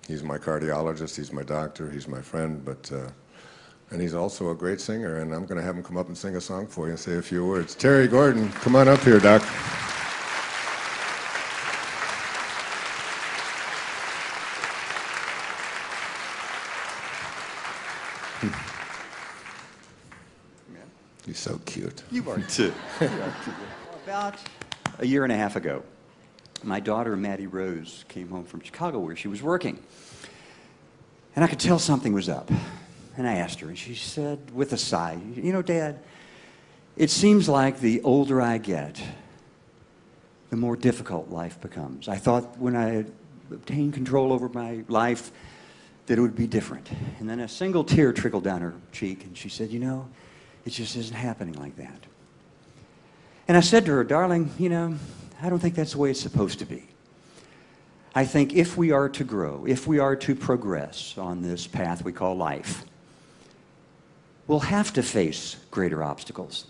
He's my cardiologist, he's my doctor, he's my friend, and he's also a great singer, and I'm going to have him come up and sing a song for you and say a few words. Terry Gordon, come on up here, Doc. He's so cute. You are too. About a year and a half ago, my daughter, Maddie Rose, came home from Chicago where she was working. And I could tell something was up. And I asked her, and she said with a sigh, you know, Dad, it seems like the older I get, the more difficult life becomes. I thought when I had obtained control over my life that it would be different. And then a single tear trickled down her cheek, and she said, you know, it just isn't happening like that. And I said to her, darling, you know, I don't think that's the way it's supposed to be. I think if we are to grow, if we are to progress on this path we call life, we'll have to face greater obstacles.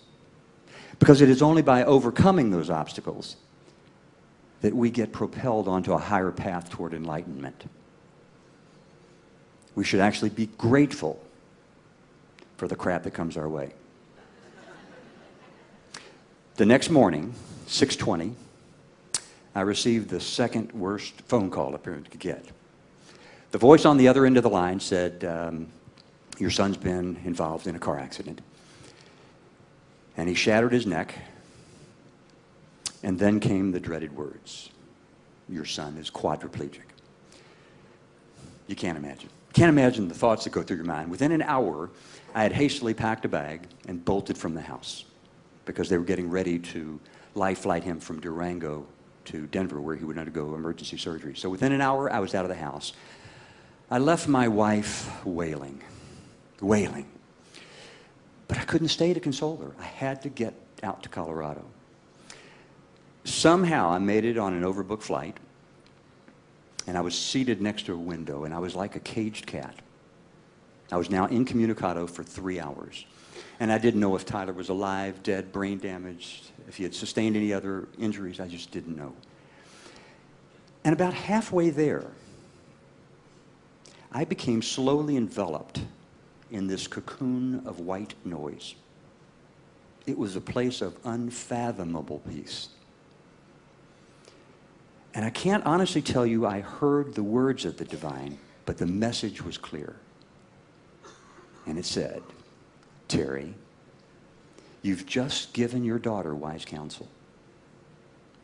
Because it is only by overcoming those obstacles that we get propelled onto a higher path toward enlightenment. We should actually be grateful for the crap that comes our way. The next morning, 6:20, I received the second worst phone call a parent could get. The voice on the other end of the line said, your son's been involved in a car accident. And he shattered his neck. And then came the dreaded words, your son is quadriplegic. You can't imagine. Can't imagine the thoughts that go through your mind. Within an hour, I had hastily packed a bag and bolted from the house because they were getting ready to life flight him from Durango to Denver where he would undergo emergency surgery. So within an hour, I was out of the house. I left my wife wailing. But I couldn't stay to console her. I had to get out to Colorado. Somehow I made it on an overbooked flight, and I was seated next to a window, and I was like a caged cat. I was now incommunicado for 3 hours. And I didn't know if Tyler was alive, dead, brain damaged, if he had sustained any other injuries. I just didn't know. And about halfway there, I became slowly enveloped in this cocoon of white noise. It was a place of unfathomable peace. And I can't honestly tell you I heard the words of the divine, but the message was clear. And it said, Terry, you've just given your daughter wise counsel.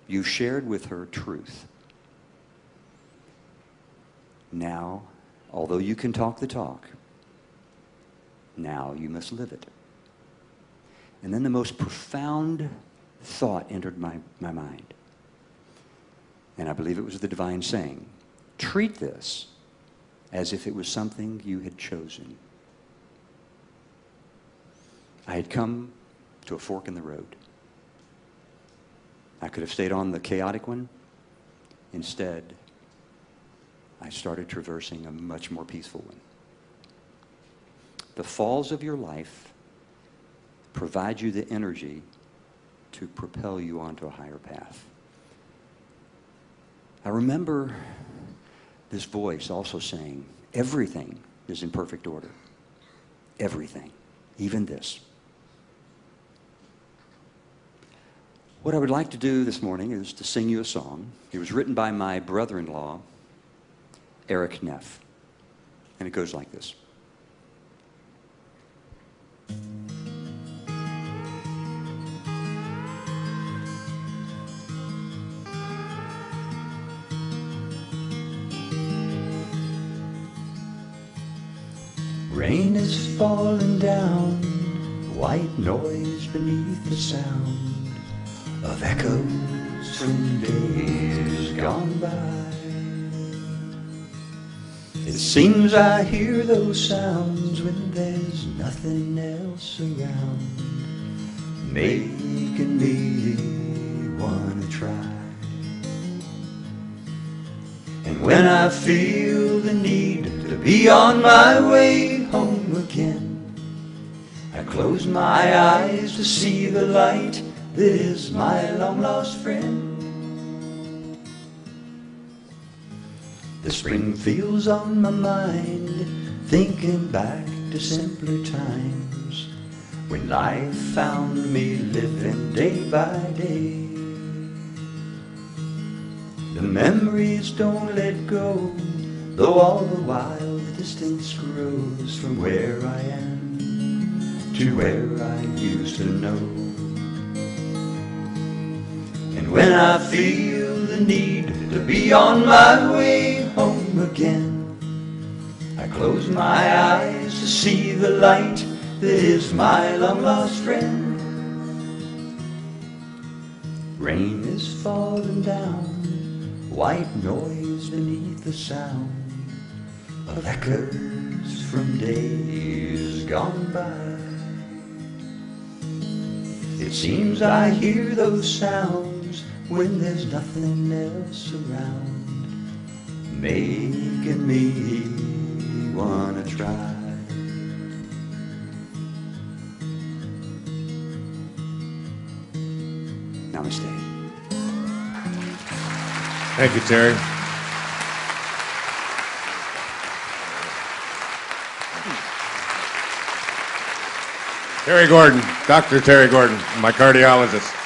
You've shared with her truth. Now, although you can talk the talk, now you must live it. And then the most profound thought entered my mind. And I believe it was the divine saying, treat this as if it was something you had chosen. I had come to a fork in the road. I could have stayed on the chaotic one. Instead, I started traversing a much more peaceful one. The falls of your life provide you the energy to propel you onto a higher path. I remember this voice also saying, everything is in perfect order. Everything, even this. What I would like to do this morning is to sing you a song. It was written by my brother-in-law, Eric Neff. And it goes like this. Rain is falling down, white noise beneath the sound of echoes from days gone by. It seems I hear those sounds when there's nothing else around, making me wanna try. And when I feel the need to be on my way home again, I close my eyes to see the light that is my long-lost friend. The spring feels on my mind, thinking back to simpler times when life found me living day by day. The memories don't let go, though all the while the distance grows from where I am to where I used to know. And when I feel the need to be on my way home again, I close my eyes to see the light that is my long-lost friend. Rain is falling down, white noise beneath the sound of echoes from days gone by. It seems I hear those sounds when there's nothing else around, making me wanna try. Namaste. Thank you, Terry. Terry Gordon, Dr. Terry Gordon, my cardiologist.